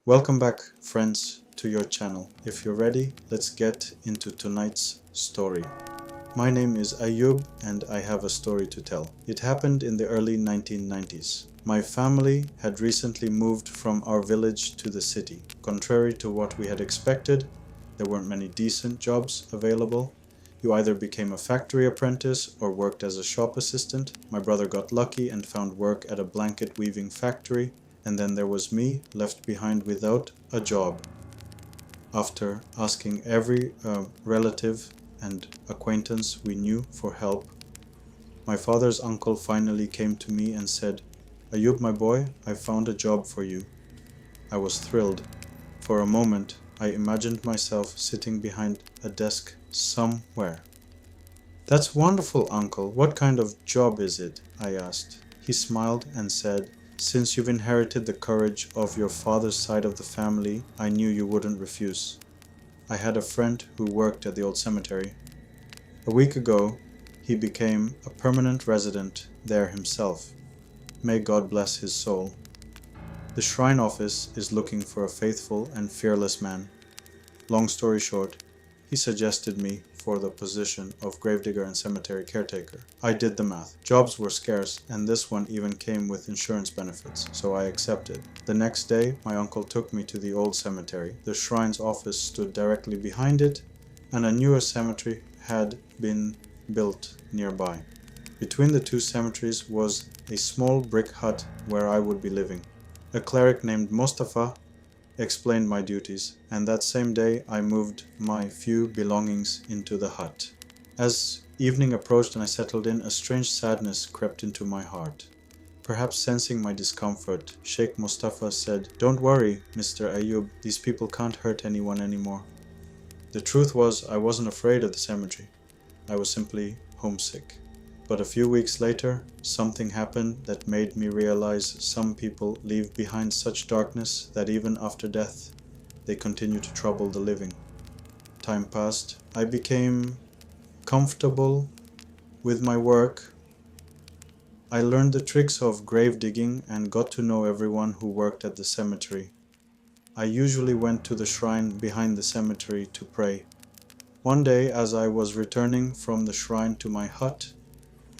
Welcome back, friends, to your channel. If you're ready, let's get into tonight's story. My name is Ayub and I have a story to tell. It happened in the early 1990s. My family had recently moved from our village to the city. Contrary to what we had expected, there weren't many decent jobs available. You either became a factory apprentice or worked as a shop assistant. My brother got lucky and found work at a blanket weaving factory. And then there was me, left behind without a job. After asking every relative and acquaintance we knew for help, my father's uncle finally came to me and said, "Ayub, my boy, I found a job for you." I was thrilled. For a moment, I imagined myself sitting behind a desk somewhere. "That's wonderful, uncle. What kind of job is it?" I asked. He smiled and said, "Since you've inherited the courage of your father's side of the family, I knew you wouldn't refuse." I had a friend who worked at the old cemetery. A week ago, he became a permanent resident there himself. May God bless his soul. The shrine office is looking for a faithful and fearless man. Long story short, he suggested me for the position of gravedigger and cemetery caretaker. I did the math. Jobs were scarce, and this one even came with insurance benefits, so I accepted. The next day, my uncle took me to the old cemetery. The shrine's office stood directly behind it, and a newer cemetery had been built nearby. Between the two cemeteries was a small brick hut where I would be living. A cleric named Mustafa explained my duties, and that same day I moved my few belongings into the hut. As evening approached and I settled in, a strange sadness crept into my heart. Perhaps sensing my discomfort, Sheikh Mustafa said, "Don't worry, Mr. Ayub, these people can't hurt anyone anymore." The truth was, I wasn't afraid of the cemetery. I was simply homesick. But a few weeks later, something happened that made me realize some people leave behind such darkness that even after death, they continue to trouble the living. Time passed. I became comfortable with my work. I learned the tricks of grave digging and got to know everyone who worked at the cemetery. I usually went to the shrine behind the cemetery to pray. One day, as I was returning from the shrine to my hut,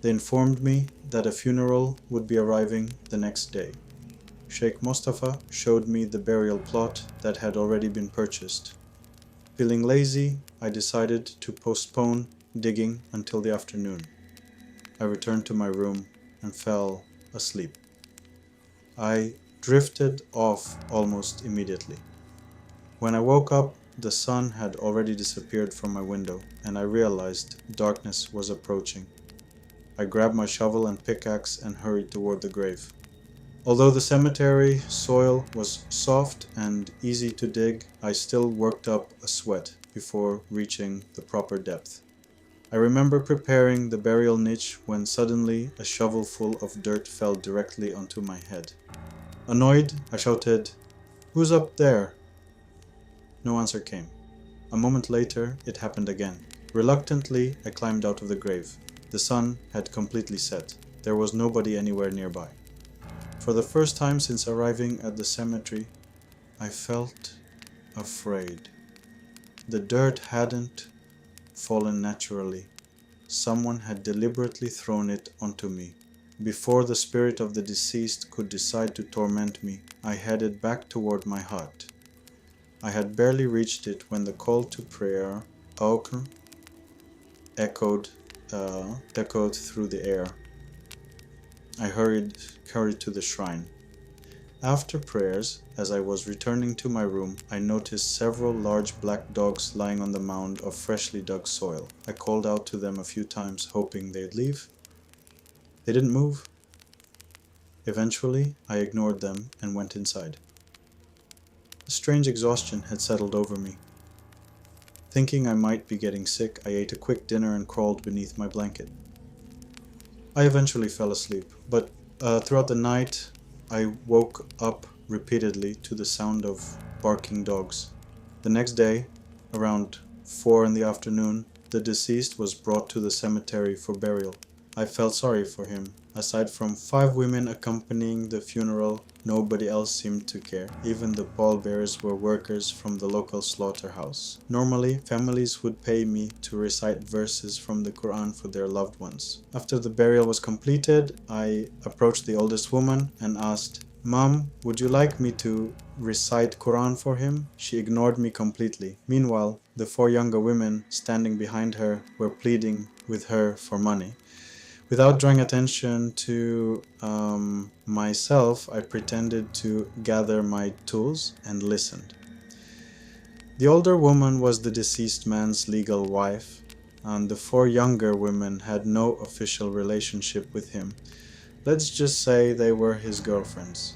they informed me that a funeral would be arriving the next day. Sheikh Mustafa showed me the burial plot that had already been purchased. Feeling lazy, I decided to postpone digging until the afternoon. I returned to my room and fell asleep. I drifted off almost immediately. When I woke up, the sun had already disappeared from my window, and I realized darkness was approaching. I grabbed my shovel and pickaxe and hurried toward the grave. Although the cemetery soil was soft and easy to dig, I still worked up a sweat before reaching the proper depth. I remember preparing the burial niche when suddenly a shovelful of dirt fell directly onto my head. Annoyed, I shouted, "Who's up there?" No answer came. A moment later, it happened again. Reluctantly, I climbed out of the grave. The sun had completely set. There was nobody anywhere nearby. For the first time since arriving at the cemetery, I felt afraid. The dirt hadn't fallen naturally. Someone had deliberately thrown it onto me. Before the spirit of the deceased could decide to torment me, I headed back toward my hut. I had barely reached it when the call to prayer, Aukr, echoed through the air. I hurried to the shrine. After prayers, as I was returning to my room, I noticed several large black dogs lying on the mound of freshly dug soil. I called out to them a few times, hoping they'd leave. They didn't move. Eventually, I ignored them and went inside. A strange exhaustion had settled over me. Thinking I might be getting sick, I ate a quick dinner and crawled beneath my blanket. I eventually fell asleep, but throughout the night, I woke up repeatedly to the sound of barking dogs. The next day, around 4 in the afternoon, the deceased was brought to the cemetery for burial. I felt sorry for him, Aside from 5 women accompanying the funeral, nobody else seemed to care. Even the pallbearers were workers from the local slaughterhouse. Normally, families would pay me to recite verses from the Quran for their loved ones. After the burial was completed, I approached the oldest woman and asked, "Mom, would you like me to recite Quran for him?" She ignored me completely. Meanwhile, the 4 younger women standing behind her were pleading with her for money. Without drawing attention to myself, I pretended to gather my tools and listened. The older woman was the deceased man's legal wife, and the 4 younger women had no official relationship with him. Let's just say they were his girlfriends.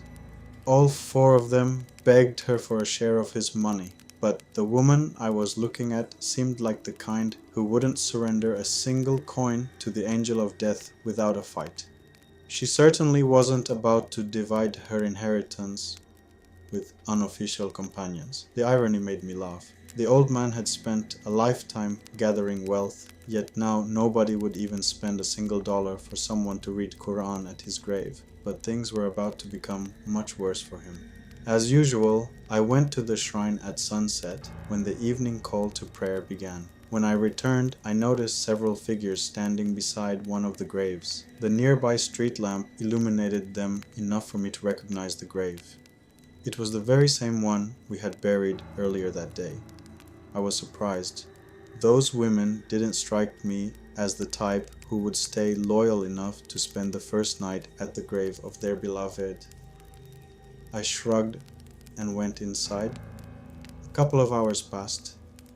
All 4 of them begged her for a share of his money, but the woman I was looking at seemed like the kind who wouldn't surrender a single coin to the angel of death without a fight. She certainly wasn't about to divide her inheritance with unofficial companions. The irony made me laugh. The old man had spent a lifetime gathering wealth, yet now nobody would even spend a single dollar for someone to read Quran at his grave. But things were about to become much worse for him. As usual, I went to the shrine at sunset when the evening call to prayer began. When I returned, I noticed several figures standing beside one of the graves. The nearby street lamp illuminated them enough for me to recognize the grave. It was the very same one we had buried earlier that day. I was surprised. Those women didn't strike me as the type who would stay loyal enough to spend the first night at the grave of their beloved. I shrugged and went inside. A couple of hours passed.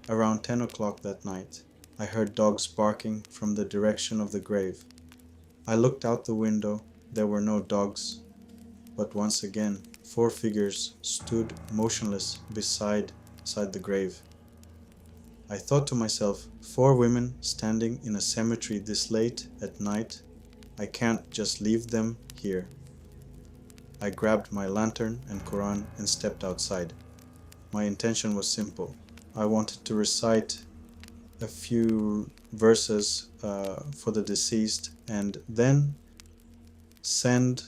Around 10 o'clock that night, I heard dogs barking from the direction of the grave. I looked out the window. There were no dogs, but once again, 4 figures stood motionless beside the grave. I thought to myself, 4 women standing in a cemetery this late at night, I can't just leave them here. I grabbed my lantern and Quran and stepped outside. My intention was simple. I wanted to recite a few verses for the deceased and then send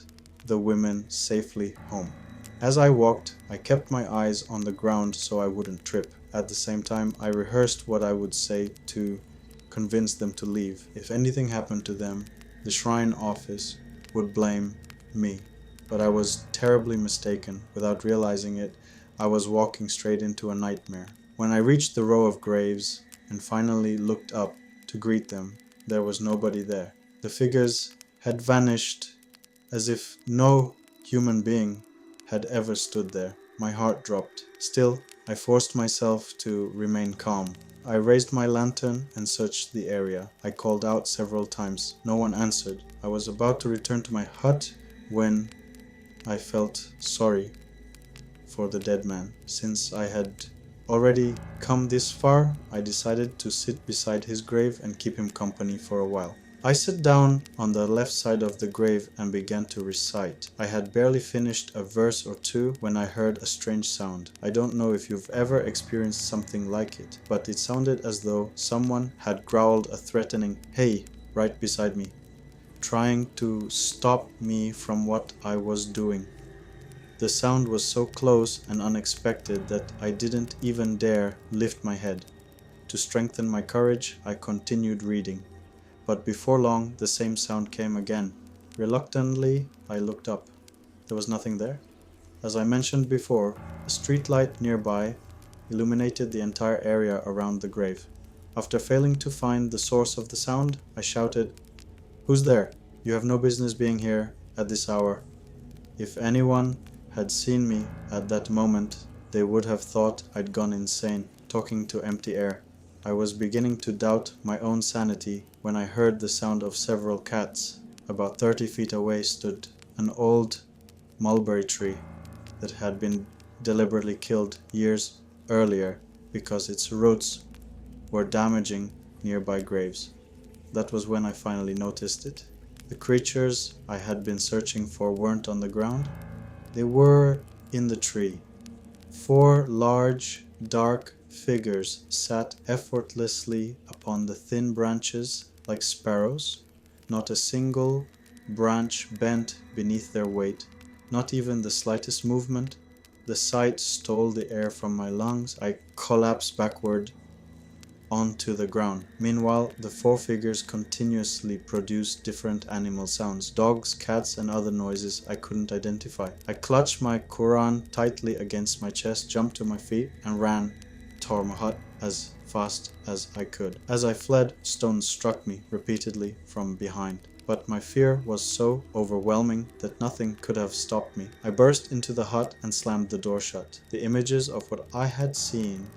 the women safely home. As I walked, I kept my eyes on the ground so I wouldn't trip. At the same time, I rehearsed what I would say to convince them to leave. If anything happened to them, the shrine office would blame me. But I was terribly mistaken. Without realizing it, I was walking straight into a nightmare. When I reached the row of graves and finally looked up to greet them, there was nobody there. The figures had vanished as if no human being had ever stood there. My heart dropped. Still, I forced myself to remain calm. I raised my lantern and searched the area. I called out several times. No one answered. I was about to return to my hut when I felt sorry for the dead man. Since I had already come this far, I decided to sit beside his grave and keep him company for a while. I sat down on the left side of the grave and began to recite. I had barely finished a verse or 2 when I heard a strange sound. I don't know if you've ever experienced something like it, but it sounded as though someone had growled a threatening "Hey" right beside me, trying to stop me from what I was doing. The sound was so close and unexpected that I didn't even dare lift my head. To strengthen my courage, I continued reading. But before long, the same sound came again. Reluctantly, I looked up. There was nothing there. As I mentioned before, a streetlight nearby illuminated the entire area around the grave. After failing to find the source of the sound, I shouted, "Who's there? You have no business being here at this hour." If anyone had seen me at that moment, they would have thought I'd gone insane, talking to empty air. I was beginning to doubt my own sanity when I heard the sound of several cats. About 30 feet away stood an old mulberry tree that had been deliberately killed years earlier because its roots were damaging nearby graves. That was when I finally noticed it. The creatures I had been searching for weren't on the ground. They were in the tree. 4 large, dark figures sat effortlessly upon the thin branches like sparrows. Not a single branch bent beneath their weight. Not even the slightest movement. The sight stole the air from my lungs. I collapsed backward onto the ground. Meanwhile, the four figures continuously produced different animal sounds, dogs, cats, and other noises I couldn't identify. I clutched my Quran tightly against my chest, jumped to my feet, and ran toward my hut as fast as I could. As I fled, stones struck me repeatedly from behind. But my fear was so overwhelming that nothing could have stopped me. I burst into the hut and slammed the door shut. The images of what I had seen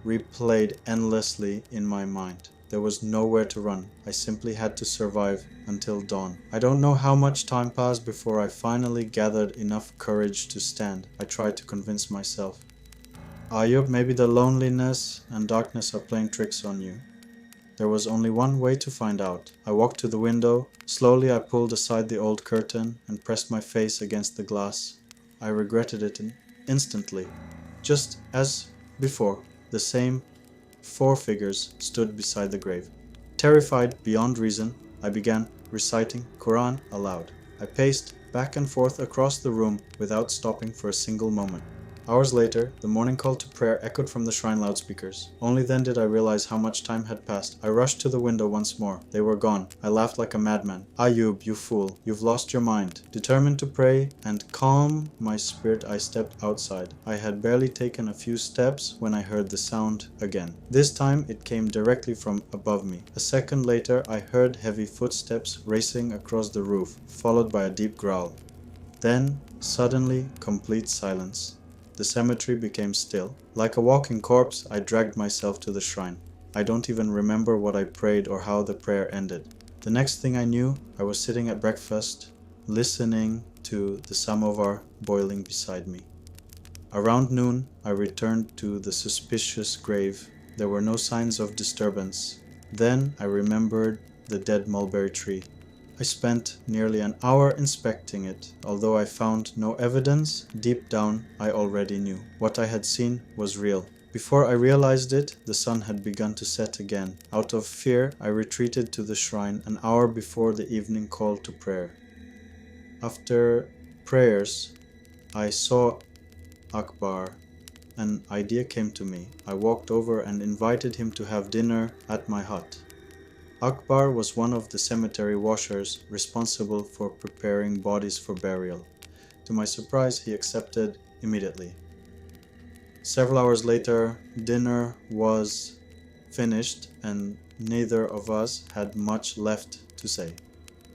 replayed endlessly in my mind. There was nowhere to run. I simply had to survive until dawn. I don't know how much time passed before I finally gathered enough courage to stand. I tried to convince myself. Ayub, maybe the loneliness and darkness are playing tricks on you. There was only one way to find out. I walked to the window. Slowly I pulled aside the old curtain and pressed my face against the glass. I regretted it instantly. Just as before, the same four figures stood beside the grave. Terrified beyond reason, I began reciting Quran aloud. I paced back and forth across the room without stopping for a single moment. Hours later, the morning call to prayer echoed from the shrine loudspeakers. Only then did I realize how much time had passed. I rushed to the window once more. They were gone. I laughed like a madman. Ayub, you fool. You've lost your mind. Determined to pray and calm my spirit, I stepped outside. I had barely taken a few steps when I heard the sound again. This time it came directly from above me. A second later, I heard heavy footsteps racing across the roof, followed by a deep growl. Then, suddenly, complete silence. The cemetery became still. Like a walking corpse, I dragged myself to the shrine. I don't even remember what I prayed or how the prayer ended. The next thing I knew, I was sitting at breakfast, listening to the samovar boiling beside me. Around noon, I returned to the suspicious grave. There were no signs of disturbance. Then I remembered the dead mulberry tree. I spent nearly an hour inspecting it. Although I found no evidence, deep down I already knew. What I had seen was real. Before I realized it, the sun had begun to set again. Out of fear, I retreated to the shrine an hour before the evening call to prayer. After prayers, I saw Akbar. An idea came to me. I walked over and invited him to have dinner at my hut. Akbar was one of the cemetery washers responsible for preparing bodies for burial. To my surprise, he accepted immediately. Several hours later, dinner was finished and neither of us had much left to say.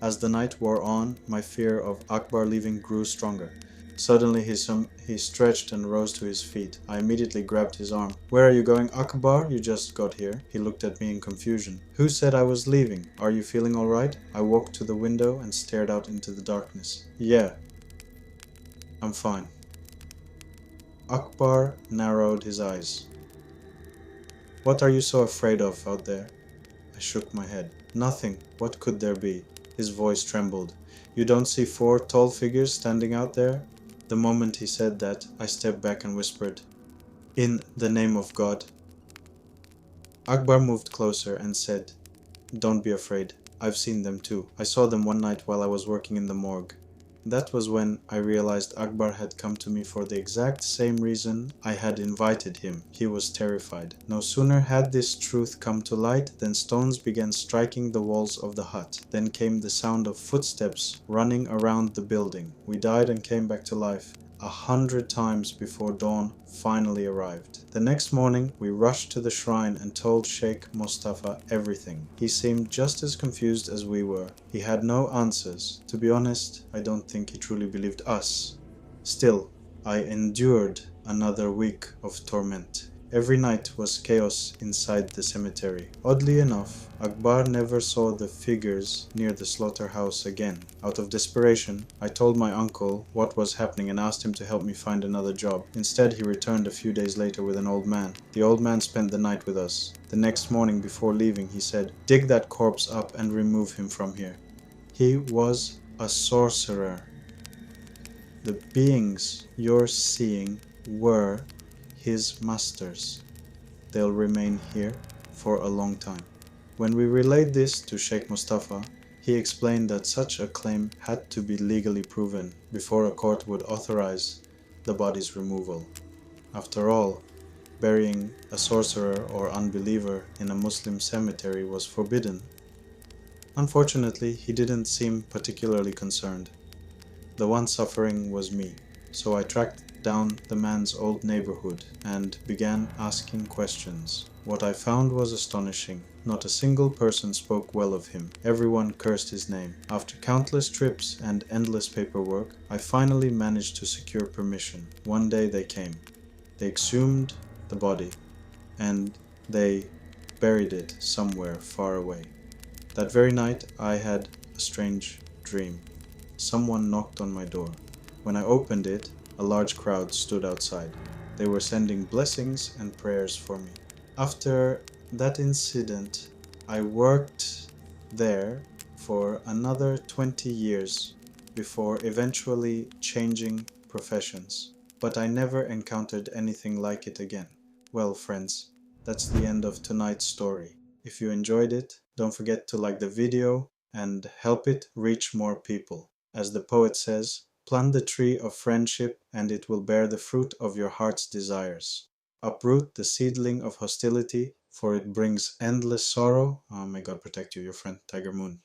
As the night wore on, my fear of Akbar leaving grew stronger. Suddenly he stretched and rose to his feet. I immediately grabbed his arm. "Where are you going, Akbar? You just got here." He looked at me in confusion. "Who said I was leaving? Are you feeling alright?" I walked to the window and stared out into the darkness. "Yeah, I'm fine." Akbar narrowed his eyes. "What are you so afraid of out there?" I shook my head. "Nothing. What could there be?" His voice trembled. "You don't see four tall figures standing out there?" The moment he said that, I stepped back and whispered, "In the name of God." Akbar moved closer and said, "Don't be afraid. I've seen them too. I saw them one night while I was working in the morgue." That was when I realized Akbar had come to me for the exact same reason I had invited him. He was terrified. No sooner had this truth come to light than stones began striking the walls of the hut. Then came the sound of footsteps running around the building. We died and came back to life 100 times before dawn finally arrived. The next morning, we rushed to the shrine and told Sheikh Mustafa everything. He seemed just as confused as we were. He had no answers. To be honest, I don't think he truly believed us. Still, I endured another week of torment. Every night was chaos inside the cemetery. Oddly enough, Akbar never saw the figures near the slaughterhouse again. Out of desperation, I told my uncle what was happening and asked him to help me find another job. Instead, he returned a few days later with an old man. The old man spent the night with us. The next morning before leaving, he said, "Dig that corpse up and remove him from here." He was a sorcerer. The beings you're seeing were his masters. They'll remain here for a long time. When we relayed this to Sheikh Mustafa, He explained that such a claim had to be legally proven before a court would authorize the body's removal. After all, burying a sorcerer or unbeliever in a Muslim cemetery was forbidden. Unfortunately, he didn't seem particularly concerned. The one suffering was me, so I tracked down the man's old neighborhood and began asking questions. What I found was astonishing. Not a single person spoke well of him. Everyone cursed his name. After countless trips and endless paperwork, I finally managed to secure permission. One day they came. They exhumed the body, and they buried it somewhere far away. That very night I had a strange dream. Someone knocked on my door. When I opened it, a large crowd stood outside. They were sending blessings and prayers for me. After that incident, I worked there for another 20 years before eventually changing professions. But I never encountered anything like it again. Well, friends, that's the end of tonight's story. If you enjoyed it, don't forget to like the video and help it reach more people. As the poet says, plant the tree of friendship and it will bear the fruit of your heart's desires. Uproot the seedling of hostility, for it brings endless sorrow. May God protect you, your friend Tiger Moon.